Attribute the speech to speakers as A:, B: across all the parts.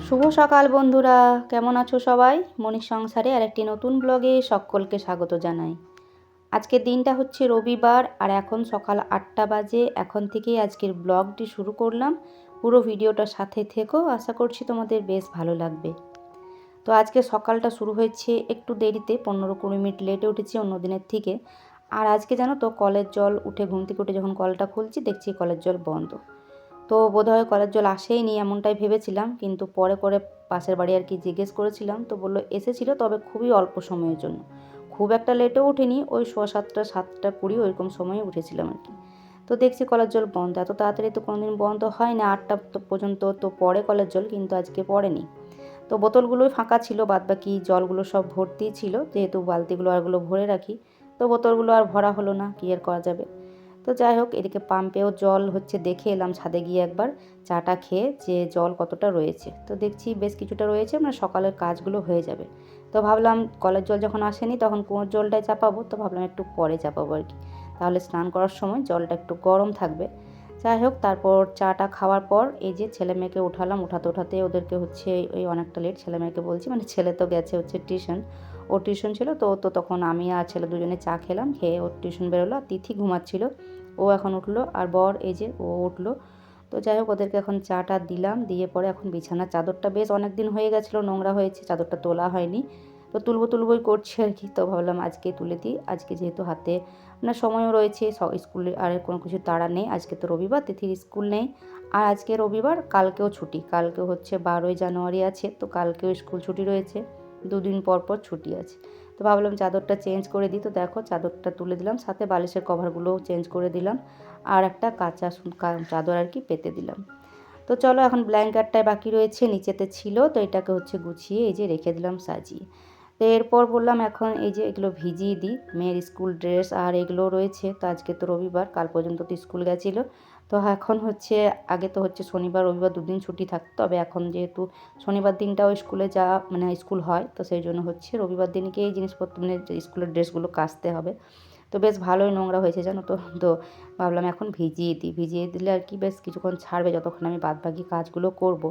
A: শুভ সকাল বন্ধুরা, কেমন আছো সবাই? মনির সংসারে আর একটি নতুন ব্লগে সকলকে স্বাগত জানাই। আজকের দিনটা হচ্ছে রবিবার আর এখন সকাল 8টা বাজে। এখন থেকেই আজকের ব্লগটি শুরু করলাম। পুরো ভিডিওটা সাথে থেকো, আশা করছি তোমাদের বেশ ভালো লাগবে। তো আজকে সকালটা শুরু হয়েছে একটু দেরিতে, 15-20 মিনিট লেটে উঠেছি অন্য দিনের থেকে। আর আজকে জানো তো, কলের জল উঠে ঘুম থেকে উঠে যখন কলটা খুলছি দেখছি কলের জল বন্ধ। তো বোধহয় কলের জল আসেইনি এমনটাই ভেবেছিলাম, কিন্তু পরে করে পাশের বাড়ি আর কি জিজ্ঞেস করেছিলাম, তো বললো এসেছিলো, তবে খুবই অল্প সময়ের জন্য। খুব একটা লেটেও উঠিনি, ওই 7:15, 7:20 ওইরকম সময়ে উঠেছিলাম আর কি। তো দেখছি কলের জল বন্ধ। এত তাড়াতাড়ি তো কোনোদিন বন্ধ হয় না, 8টা পর্যন্ত তো পড়ে কলের জল, কিন্তু আজকে পড়েনি। তো বোতলগুলোই ফাঁকা ছিল, বাদবাকি জলগুলো সব ভর্তি ছিল, যেহেতু বালতিগুলো আরগুলো ভরে রাখি। তো বোতলগুলো আর ভরা হলো না, কী আর করা যাবে। তো যাই হোক, এদিকে পাম্পেও জল হচ্ছে দেখে এলাম ছাদে গিয়ে একবার চাটা খেয়ে, যে জল কতটা রয়েছে। তো দেখছি বেশ কিছুটা রয়েছে, মানে সকালের কাজগুলো হয়ে যাবে। তো ভাবলাম কলের জল যখন আসেনি তখন কুয়োর জলটাই চাপাবো, তো ভাবলাম একটু পরে চাপাবো আর কি, তাহলে স্নান করার সময় জলটা একটু গরম থাকবে। যাই হোক, তারপর চাটা খাওয়ার পর এই যে ছেলে মেয়েকে উঠালাম। উঠাতে ওদেরকে হচ্ছে ওই অনেকটা লেট, ছেলে মেয়েকে বলছি, মানে ছেলে তো গেছে হচ্ছে টিউশন, ও টিউশন ছিল। তো তখন আমি আর ছেলে দুজনে চা খেলাম, খেয়ে ওর টিউশন বেরোলো। আর তিথি ঘুমাচ্ছিল, ও এখন উঠলো। আর বর এই যে ও উঠলো। তো যাই হোক, ওদেরকে এখন চাটা দিলাম, দিয়ে পরে এখন বিছানার চাদরটা বেশ অনেক দিন হয়ে গেছিলো, নোংরা হয়েছে, চাদরটা তোলা হয়নি। তো তুলবই করছি আর কি। তো ভাবলাম আজকে তুলে দিই, আজকে যেহেতু হাতে মানে সময়ও রয়েছে, স্কুলে আর কোনো কিছু তাড়া নেই। আজকে তো রবিবার, তিথির স্কুল নেই। আর আজকে রবিবার, কালকেও ছুটি, কালকেও হচ্ছে 12ই জানুয়ারি আছে, তো কালকেও স্কুল ছুটি রয়েছে, দুদিন পর ছুটি আছে। তো ভাবলাম চাদরটা চেঞ্জ করে দিই। তো দেখো, চাদরটা তুলে দিলাম, সাথে বালিশের কভারগুলোও চেঞ্জ করে দিলাম, আর একটা কাঁচা চাদর আর কি পেতে দিলাম। তো চলো, এখন ব্ল্যাঙ্কেটটাই বাকি রয়েছে, নিচেতে ছিল, তো এটাকে হচ্ছে গুছিয়ে এই যে রেখে দিলাম সাজিয়ে। তো এরপর বললাম এখন এই যে এগুলো ভিজিয়ে দিই, মেয়ের স্কুল ড্রেস আর এগুলো রয়েছে। তো আজকে তো রবিবার, কাল পর্যন্ত তো স্কুল গেছিলো। তো এখন হচ্ছে, আগে তো হচ্ছে শনিবার রবিবার দুদিন ছুটি থাকতো, তবে এখন যেহেতু শনিবার দিনটাও স্কুলে মানে স্কুল হয়, তো সেই জন্য হচ্ছে রবিবার দিনকে এই জিনিসপত্র মানে স্কুলের ড্রেসগুলো কাচতে হবে। তো বেশ ভালোই নোংরা হয়েছে জানো তো। তো ভাবলাম এখন ভিজিয়ে দিলে আর কি বেশ কিছুক্ষণ ছাড়বে, যতক্ষণ আমি বাদবাকি কাজগুলো করব।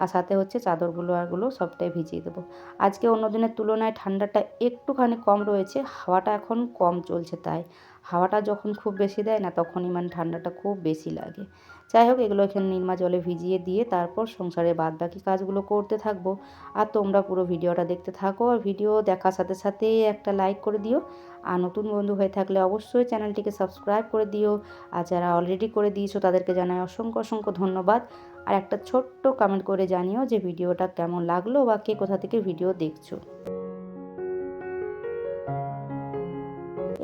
A: আর সাথে হচ্ছে চাদরগুলো আরগুলো সবটাই ভিজিয়ে দেবো। আজকে অন্য দিনের তুলনায় ঠান্ডাটা একটুখানি কম রয়েছে, হাওয়াটা এখন কম চলছে, তাই হাওয়াটা যখন খুব বেশি দেয় না, তখনই মানে ঠান্ডাটা খুব বেশি লাগে। যাই হোক, এগুলো এখানে নির্মা জলে ভিজিয়ে দিয়ে তারপর সংসারের বাদবাকি কাজগুলো করতে থাকবো। আর তোমরা পুরো ভিডিওটা দেখতে থাকো, আর ভিডিও দেখার সাথে সাথে একটা লাইক করে দিও। আর নতুন বন্ধু হয়ে থাকলে অবশ্যই চ্যানেলটিকে সাবস্ক্রাইব করে দিও। আর যারা অলরেডি করে দিয়েছো তাদেরকে জানাই অসংখ্য ধন্যবাদ। আর একটা ছোট্ট কমেন্ট করে জানিও যে ভিডিওটা কেমন লাগলো, বা কে কোথা থেকে ভিডিও দেখছো।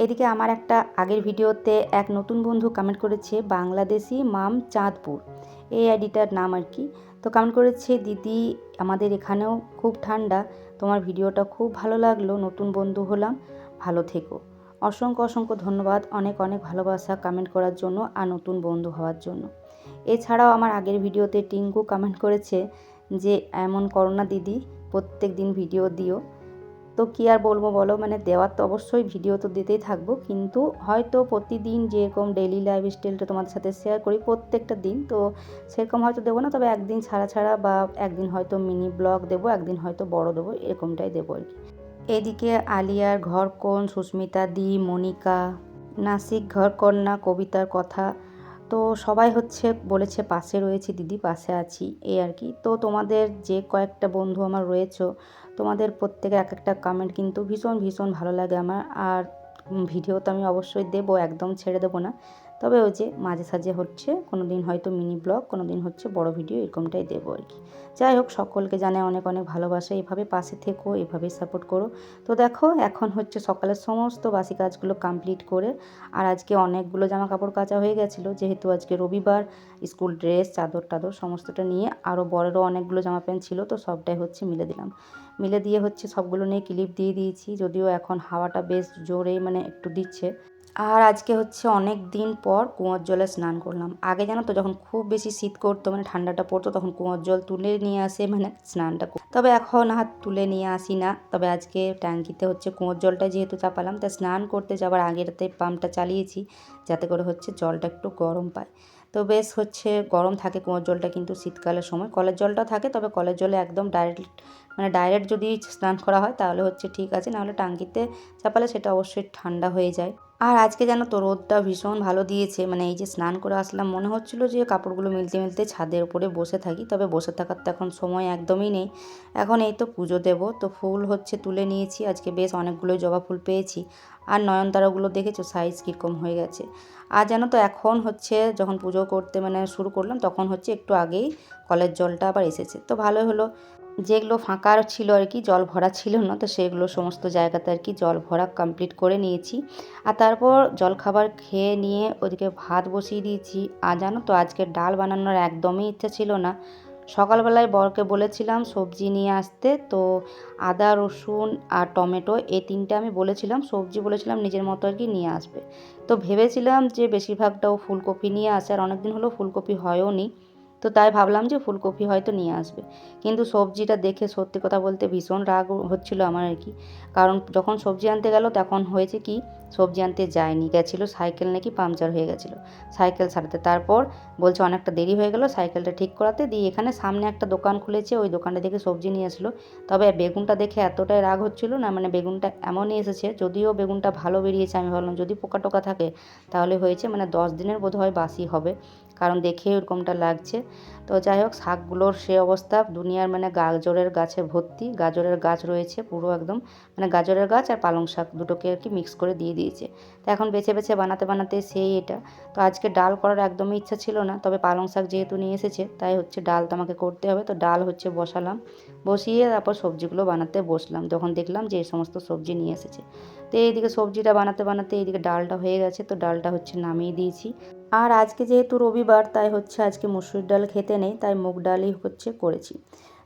A: এদিকে আমার একটা আগের ভিডিওতে এক নতুন বন্ধু কমেন্ট করেছে, বাংলাদেশি মাম চাঁদপুর, এই আইডিটার নাম আর কি। তো কমেন্ট করেছে, দিদি আমাদের এখানেও খুব ঠান্ডা, তোমার ভিডিওটা খুব ভালো লাগলো, নতুন বন্ধু হলাম, ভালো থেকো। অসংখ্য ধন্যবাদ, অনেক ভালোবাসা কমেন্ট করার জন্য আর নতুন বন্ধু হওয়ার জন্য। এছাড়াও আমার আগের ভিডিওতে টিঙ্কু কমেন্ট করেছে যে এমন করো না দিদি, প্রত্যেক দিন ভিডিও দিও। তো কী আর বলবো বলো, মানে দেওয়ার তো অবশ্যই ভিডিও তো দিতেই থাকবো, কিন্তু হয়তো প্রতিদিন যেরকম ডেইলি লাইফ স্টাইলটা তোমাদের সাথে শেয়ার করি প্রত্যেকটা দিন, তো সেরকম হয়তো দেবো না, তবে একদিন ছাড়া বা একদিন হয়তো মিনি ব্লগ দেবো, একদিন হয়তো বড় দেবো, এরকমটাই দেবো আর কি। এদিকে আলিয়ার ঘরকোণ, সুস্মিতা দি, মনিকা, নাসিক ঘরকন্যা, কবিতার কথা, তো সবাই হচ্ছে বলেছে পাশে রয়েছি দিদি, পাশে আছি, এই আর কি। তো তোমাদের যে কয়েকটা বন্ধু আমার রয়েছো, তোমাদের প্রত্যেকের এক একটা কমেন্ট কিন্তু ভীষণ ভালো লাগে আমার। আর ভিডিও তো আমি অবশ্যই দেবো, একদম ছেড়ে দেবো না, তবে ওই যে মাঝে সাঝে হচ্ছে কোনো দিন হয়তো মিনি ব্লগ, কোনো দিন হচ্ছে বড় ভিডিও, এরকমটাই দেবো আর কি। যাই হোক, সকলকে জানাই অনেক ভালোবাসা, এভাবে পাশে থেকো, এভাবেই সাপোর্ট করো। তো দেখো, এখন হচ্ছে সকালের সমস্ত বাসি কাজগুলো কমপ্লিট করে, আর আজকে অনেকগুলো জামা কাপড় কাচা হয়ে গেছিলো, যেহেতু আজকে রবিবার, স্কুল ড্রেস, চাদর টাদর সমস্তটা নিয়ে, আরও বড়েরও অনেকগুলো জামা প্যান্ট ছিল, তো সবটাই হচ্ছে মিলে দিয়ে হচ্ছে সবগুলো নিয়ে ক্লিপ দিয়ে দিয়েছি, যদিও এখন হাওয়াটা বেশ জোরেই মানে একটু দিচ্ছে। আর আজকে হচ্ছে অনেক দিন পর কুয়োর জলে স্নান করলাম। আগে জানো তো, যখন খুব বেশি শীত করতো মানে ঠান্ডাটা পড়তো, তখন কুয়োর জল তুলে নিয়ে আসে মানে স্নানটা, তবে এখন আর তুলে নিয়ে আসি না। তবে আজকে ট্যাঙ্কিতে হচ্ছে কুয়োর জলটা যেহেতু চাপালাম, তাই স্নান করতে যাওয়ার আগের রাতে পাম্পটা চালিয়েছি, যাতে করে হচ্ছে জলটা একটু গরম পায়। তো বেশ হচ্ছে গরম থাকে কুয়োর জলটা, কিন্তু শীতকালের সময় কলের জলটাও থাকে, তবে কলের জলে একদম ডাইরেক্ট যদি স্নান করা হয় তাহলে হচ্ছে ঠিক আছে, নাহলে টাঙ্কিতে চাপালে সেটা অবশ্যই ঠান্ডা হয়ে যায়। আর আজকে জানো তো রোদটা ভীষণ ভালো দিয়েছে, মানে এই যে স্নান করে আসলাম মনে হচ্ছিলো যে কাপড়গুলো মিলতে মিলতে ছাদের উপরে বসে থাকি, তবে বসে থাকার তো এখন সময় একদমই নেই। এখন এই তো পুজো দেব, তো ফুল হচ্ছে তুলে নিয়েছি, আজকে বেশ অনেকগুলোই জবা ফুল পেয়েছি। আর নয়নতারাগুলো দেখেছো সাইজ কীরকম হয়ে গেছে। আর জানো তো এখন হচ্ছে যখন পুজো করতে মানে শুরু করলাম তখন হচ্ছে একটু আগেই কলের জলটা আবার এসেছে, তো ভালোই হলো। যেগুলো ফাঁকা ছিল আর কি, জল ভরা ছিল না, তো সেগুলো সমস্ত জায়গাতে আর কি জল ভরা কমপ্লিট করে নিয়েছি। আর তারপর জলখাবার খেয়ে নিয়ে ওদিকে ভাত বসিয়ে দিয়েছি। আর জানো তো আজকে ডাল বানানোর একদমই ইচ্ছা ছিল না। সকালবেলায় বরকে বলেছিলাম সবজি নিয়ে আসতে, তো আদা রসুন আর টমেটো এই তিনটে আমি বলেছিলাম, সবজি বলেছিলাম নিজের মতো আর কি নিয়ে আসবে। তো ভেবেছিলাম যে বেশিরভাগটাও ফুলকপি নিয়ে আসে, আর অনেকদিন হলো ফুলকপি হয়ও নি, তো তাই ভাবলাম যে ফুলকপি হয়তো নিয়ে আসবে। কিন্তু সবজিটা দেখে সত্যি কথা বলতে ভীষণ রাগ হচ্ছিল আমার আর কি। কারণ যখন সবজি আনতে গেল তখন হয়েছে কি, সবজি আনতে যায়নি, গেছিলো সাইকেল নাকি পাংচার হয়ে গেছিলো, সাইকেল সারাতে। তারপর বলছে অনেকটা দেরি হয়ে গেল সাইকেলটা ঠিক করাতে, দিয়ে এখানে সামনে একটা দোকান খুলেছে, ওই দোকানটা দেখে সবজি নিয়ে আসলো। তবে বেগুনটা দেখে এতটাই রাগ হচ্ছিল না, মানে বেগুনটা এমনই এসেছে, যদিও বেগুনটা ভালো বেরিয়েছে, আমি ভাবলাম যদি পোকা টোকা থাকে তাহলে হয়েছে মানে 10 দিনের বোধহয় বাসি হবে, কারণ দেখে ওরকমটা লাগছে। তো যাই হোক, শাকগুলোর সে অবস্থা, দুনিয়ার মানে গাজরের গাছে ভর্তি, গাজরের গাছ রয়েছে পুরো একদম, মানে গাজরের গাছ আর পালং শাক দুটোকে আর কি মিক্স করে দিয়ে দিয়েছে। তো এখন বেছে বেছে বানাতে বানাতে সেই এটা। তো আজকে ডাল করার একদমই ইচ্ছা ছিল না, তবে পালং শাক যেহেতু নিয়ে এসেছে তাই হচ্ছে ডাল তো আমাকে করতে হবে, তো ডাল হচ্ছে বসালাম, বসিয়ে তারপর সবজিগুলো বানাতে বসলাম, যখন দেখলাম যে এই সমস্ত সবজি নিয়ে এসেছে। তো এইদিকে সবজিটা বানাতে বানাতে এইদিকে ডালটা হয়ে গেছে, তো ডালটা হচ্ছে নামিয়ে দিয়েছি। আর আজকে যেহেতু রবিবার তাই হচ্ছে আজকে মসুর ডাল খেতে নেই, তাই মুগ ডালই হচ্ছে করেছি।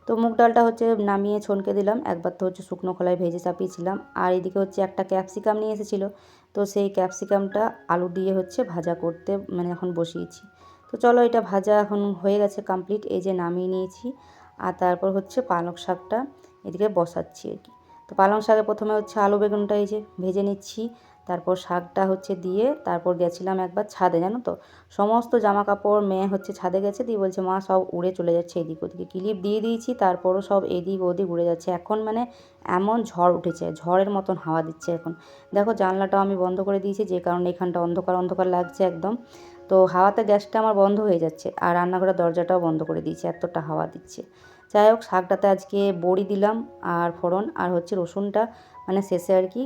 A: তো মুগ ডালটা হচ্ছে নামিয়ে ছনকে দিলাম, একবার তো হচ্ছে শুকনো খোলায় ভেজে চাপিয়েছিলাম। আর এদিকে হচ্ছে একটা ক্যাপসিকাম নিয়ে এসেছিলো, তো সেই ক্যাপসিকামটা আলু দিয়ে হচ্ছে ভাজা করতে মানে এখন বসিয়েছি। তো চলো, এটা ভাজা এখন হয়ে গেছে কমপ্লিট, এই যে নামিয়ে নিয়েছি। আর তারপর হচ্ছে পালং শাকটা এদিকে বসাচ্ছি আর কি। তো পালং শাকে প্রথমে হচ্ছে আলু বেগুনটা এই যে ভেজে নিচ্ছি, তারপর শাকটা হচ্ছে দিয়ে তারপর গেছিলাম একবার ছাদে, জানো তো সমস্ত জামা কাপড় মেয়ে হচ্ছে ছাদে গেছে, দিয়ে বলছে মা সব উড়ে চলে যাচ্ছে এদিক ওদিকে, ক্লিপ দিয়ে দিয়েছি তারপরও সব এদিক ওদিক উড়ে যাচ্ছে। এখন মানে এমন ঝড় উঠেছে, ঝড়ের মতন হাওয়া দিচ্ছে এখন। দেখো জানলাটাও আমি বন্ধ করে দিয়েছি, যে কারণে এখানটা অন্ধকার অন্ধকার লাগছে একদম। তো হাওয়াতে গ্যাসটা আমার বন্ধ হয়ে যাচ্ছে, আর রান্নাঘরের দরজাটাও বন্ধ করে দিয়েছি, এতটা হাওয়া দিচ্ছে। যাই হোক, শাকটাতে আজকে বড়ি দিলাম আর ফোড়ন, আর হচ্ছে রসুনটা মানে শেষে আর কি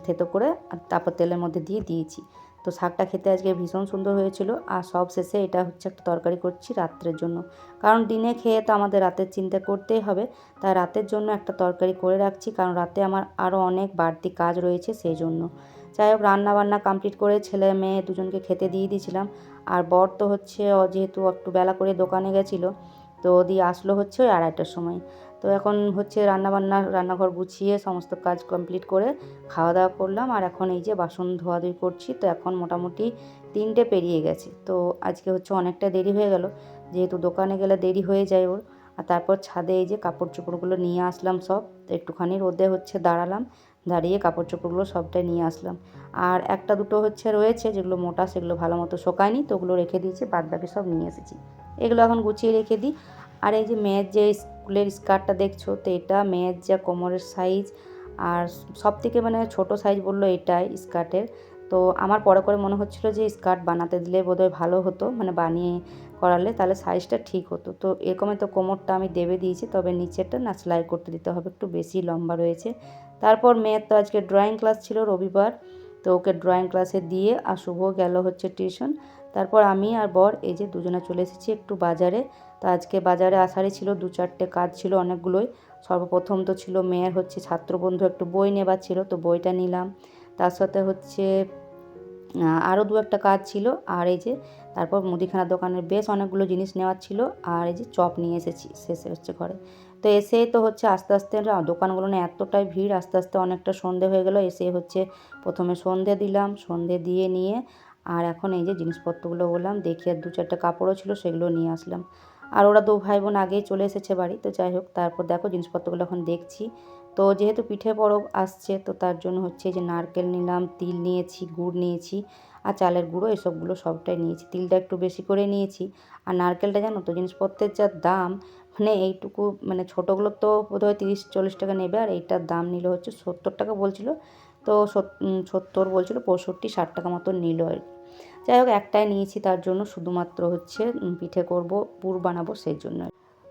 A: থেতো করে তারপর তেলের মধ্যে দিয়ে দিয়েছি। তো শাকটা খেতে আজকে ভীষণ সুন্দর হয়েছিল। আর সব শেষে এটা হচ্ছে একটা তরকারি করছি রাত্রের জন্য, কারণ দিনে খেয়ে তো আমাদের রাতের চিন্তা করতেই হবে, তাই রাতের জন্য একটা তরকারি করে রাখছি, কারণ রাতে আমার আরও অনেক বাড়তি কাজ রয়েছে সেই জন্য। যাই হোক, রান্না বান্না কমপ্লিট করে ছেলে মেয়ে দুজনকে খেতে দিয়ে দিয়েছিলাম। আর বর তো হচ্ছে যেহেতু একটু বেলা করে দোকানে গেছিলো, তো দিয়ে আসলো হচ্ছে ওই 2:30টার সময়। তো এখন হচ্ছে রান্নাঘর গুছিয়ে সমস্ত কাজ কমপ্লিট করে খাওয়া দাওয়া করলাম, আর এখন এই যে বাসন ধোয়াধুয়ি করছি। তো এখন মোটামুটি 3টে পেরিয়ে গেছে, তো আজকে হচ্ছে অনেকটা দেরি হয়ে গেল, যেহেতু দোকানে গেলে দেরি হয়ে যায় ওর। আর তারপর ছাদে এই যে কাপড় চোপড়গুলো নিয়ে আসলাম সব, তো একটুখানি রোদে হচ্ছে দাঁড়ালাম, দাঁড়িয়ে কাপড় চোপড়গুলো সবটাই নিয়ে আসলাম। আর একটা দুটো হচ্ছে রয়েছে যেগুলো মোটা, সেগুলো ভালো মতো শোকায়নি, তো ওগুলো রেখে দিয়েছি, বাদ বাকি সব নিয়ে এসেছি। এগুলো এখন গুছিয়ে রেখে দিই। আর এই যে মেয়ের যে স্কুলের স্কার্টটা দেখছো, তো এটা মেয়ের যা কোমরের সাইজ, আর সব থেকে মানে ছোটো সাইজ বললো এটাই স্কার্টের। তো আমার পরে করে মনে হচ্ছিলো যে স্কার্ট বানাতে দিলে বোধহয় ভালো হতো, মানে বানিয়ে করালে তাহলে সাইজটা ঠিক হতো। তো এরকমই তো কোমরটা আমি দেবে দিয়েছি, তবে নিচেরটা না সেলাই করতে দিতে হবে, একটু বেশি লম্বা রয়েছে। তারপর মেয়ের তো আজকে ড্রয়িং ক্লাস ছিল রবিবার, তো ওকে ড্রয়িং ক্লাসে দিয়ে আর শুভ গেল হচ্ছে টিউশন। তারপর আমি আর বর এই যে দুজনে চলে এসেছি একটু বাজারে। তো আজকে বাজারে আসারই ছিল, 2-4টে কাজ ছিল অনেকগুলোই। সর্বপ্রথম তো ছিল মেয়ের হচ্ছে ছাত্রবন্ধু একটু বই নেবার ছিল, তো বইটা নিলাম। তার সাথে হচ্ছে আরও 2-একটা কাজ ছিল। আর এই যে তারপর মুদিখানা দোকানের বেশ অনেকগুলো জিনিস নেওয়ার ছিল, আর এই যে চপ নিয়ে এসেছি শেষে হচ্ছে ঘরে। তো এসে তো হচ্ছে আস্তে আস্তে দোকানগুলো না এতটাই ভিড়, আস্তে আস্তে অনেকটা সন্ধে হয়ে গেল। এসে হচ্ছে প্রথমে সন্ধে দিলাম, সন্ধে দিয়ে নিয়ে আর এখন এই যে জিনিসপত্রগুলো বললাম দেখি, আর 2-4টে কাপড়ও ছিল সেগুলো নিয়ে আসলাম। আর ওরা 2 ভাই বোন আগেই চলে এসেছে বাড়ি। তো যাই হোক, তারপর দেখো জিনিসপত্রগুলো এখন দেখছি। তো যেহেতু পিঠে পরব আসছে তো তার জন্য হচ্ছে যে নারকেল নিলাম, তিল নিয়েছি, গুড় নিয়েছি আর চালের গুঁড়ো, এসবগুলো সবটাই নিয়েছি। তিলটা একটু বেশি করে নিয়েছি। আর নারকেলটা জানো তো জিনিসপত্রের যা দাম, মানে এইটুকু মানে ছোটোগুলো তো বোধহয় 30-40 টাকা নেবে, আর এইটার দাম নিল হচ্ছে 70 টাকা বলছিল। তো 70 বলছিল, 65-60 টাকা মতো নিল আর কি। যাই হোক, একটাই নিয়েছি, তার জন্য শুধুমাত্র হচ্ছে পিঠে করব, পুর বানাবো সেই জন্য।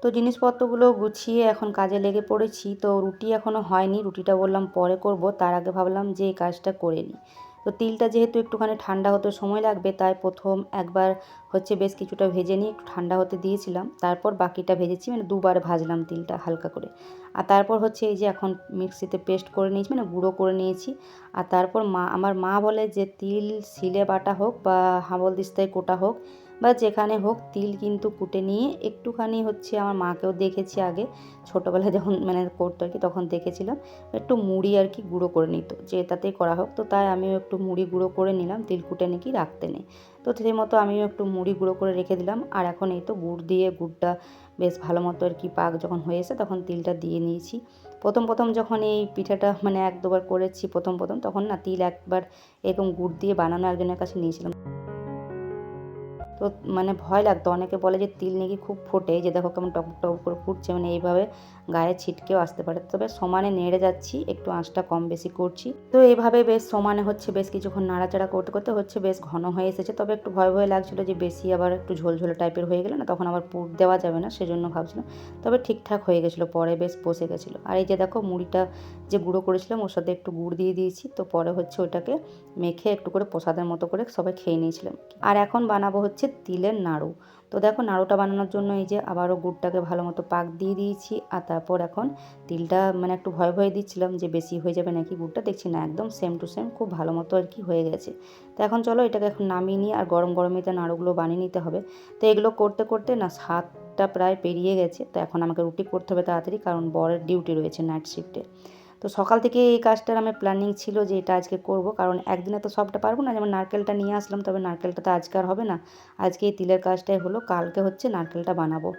A: তো জিনিসপত্রগুলো গুছিয়ে এখন কাজে লেগে পড়েছি। তো রুটি এখনও হয়নি, রুটিটা বললাম পরে করব, তার আগে ভাবলাম যে এই কাজটা করে নিই। তো তিলটা যেহেতু একটুখানি ঠান্ডা হতে সময় লাগবে, তাই প্রথম একবার হচ্ছে বেশ কিছুটা ভেজে নিয়ে একটু ঠান্ডা হতে দিয়েছিলাম, তারপর বাকিটা ভেজেছি, মানে দুবার ভাজলাম তিলটা হালকা করে। আর তারপর হচ্ছে এই যে এখন মিক্সিতে পেস্ট করে নিয়েছি, মানে গুঁড়ো করে নিয়েছি। আর তারপর আমার মা বলে যে তিল শিলে বাটা হোক বা হামালদিস্তায় কোটা হোক বা যেখানে হোক, তিল কিন্তু কুটে নিয়ে একটুখানি হচ্ছে, আমার মাকেও দেখেছি আগে ছোটোবেলায় যখন মানে করতো আর কি, তখন দেখেছিলাম একটু মুড়ি আর কি গুঁড়ো করে নিত, যে এটাতেই করা হোক। তো তাই আমিও একটু মুড়ি গুঁড়ো করে নিলাম, তিল কুটে নাকি রাখতে নেই। তো সেই মতো আমিও একটু মুড়ি গুঁড়ো করে রেখে দিলাম। আর এখন এই তো গুড় দিয়ে, গুড়টা বেশ ভালো মতো আর কি পাক যখন হয়েছে তখন তিলটা দিয়ে নিয়েছি। প্রথম যখন এই পিঠাটা মানে 1-2বার করেছি প্রথম তখন না তিল একবার এরকম গুড় দিয়ে বানানো একজনের কাছে নিয়েছিলাম। তো মানে ভয় লাগতো, অনেকে বলে যে তিল নাকি খুব ফোটে, যে দেখো কেমন টক টক করে ফুটছে, মানে এইভাবে গায়ে ছিটকেও আসতে পারে। তবে সমানে নেড়ে যাচ্ছি, একটু আঁচটা কম বেশি করছি। তো এইভাবে বেশ সমানে হচ্ছে বেশ কিছুক্ষণ নাড়াচাড়া করতে করতে হচ্ছে বেশ ঘন হয়ে এসেছে। তবে একটু ভয় লাগছিল যে বেশি আবার একটু ঝোলঝোলে টাইপের হয়ে গেলে না, তখন আবার পুর দেওয়া যাবে না, সেজন্য ভাবছিলাম। তবে ঠিকঠাক হয়ে গেছিলো, পরে বেশ বসে গেছিলো। আর এই যে দেখো মুড়িটা যে গুঁড়ো করেছিলাম ওর সাথে একটু গুড় দিয়ে দিয়েছি। তো পরে হচ্ছে ওটাকে মেখে একটু করে প্রসাদের মতো করে সবাই খেয়ে নিয়েছিলাম। আর এখন বানাবো হচ্ছে তিলের নাড়ু। তো দেখো নাড়ুটা বানানোর জন্য এই যে আবারও গুড়টাকে ভালো মতো পাক দিয়ে দিয়েছি। আর তারপর এখন তিলটা মানে একটু ভয় দিচ্ছিলাম যে বেশি হয়ে যাবে নাকি গুড়টা, দেখছি না একদম সেম টু সেম খুব ভালো মতো আর কি হয়ে গেছে। তো এখন চলো এটাকে এখন নামিয়ে নিই, আর গরম গরমই তো নাড়ুগুলো বানিয়ে নিতে হবে। তো এগুলো করতে করতে না 7টা প্রায় পেরিয়ে গেছে। তো এখন আমাকে রুটি করতে হবে তাড়াতাড়ি, কারণ বরের ডিউটি রয়েছে নাইট শিফটে। তো সকাল থেকে এই কাজটার আমার প্ল্যানিং ছিল যে এটা আজকে করব, কারণ একদিনে তো সবটা পারবো না। যেমন নারকেলটা নিয়ে আসলাম, তবে নারকেলটা তো আজকে আর হবে না, আজকে এই তিলের কাজটাই হলো, কালকে হচ্ছে নারকেলটা বানাবো।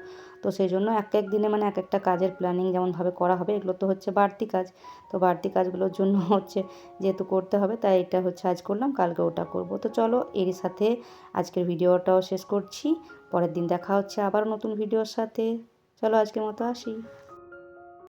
A: তো সেই জন্য এক দিনে মানে এক একটা কাজের প্ল্যানিং যেমনভাবে করা হবে, এগুলো তো হচ্ছে বাড়তি কাজ। তো বাড়তি কাজগুলোর জন্য হচ্ছে যেহেতু করতে হবে, তাই এটা হচ্ছে আজ করলাম, কালকে ওটা করব। তো চলো এরই সাথে আজকের ভিডিওটাও শেষ করছি। পরের দিন দেখা হচ্ছে আবার নতুন ভিডিওর সাথে। চলো আজকের মতো আসি।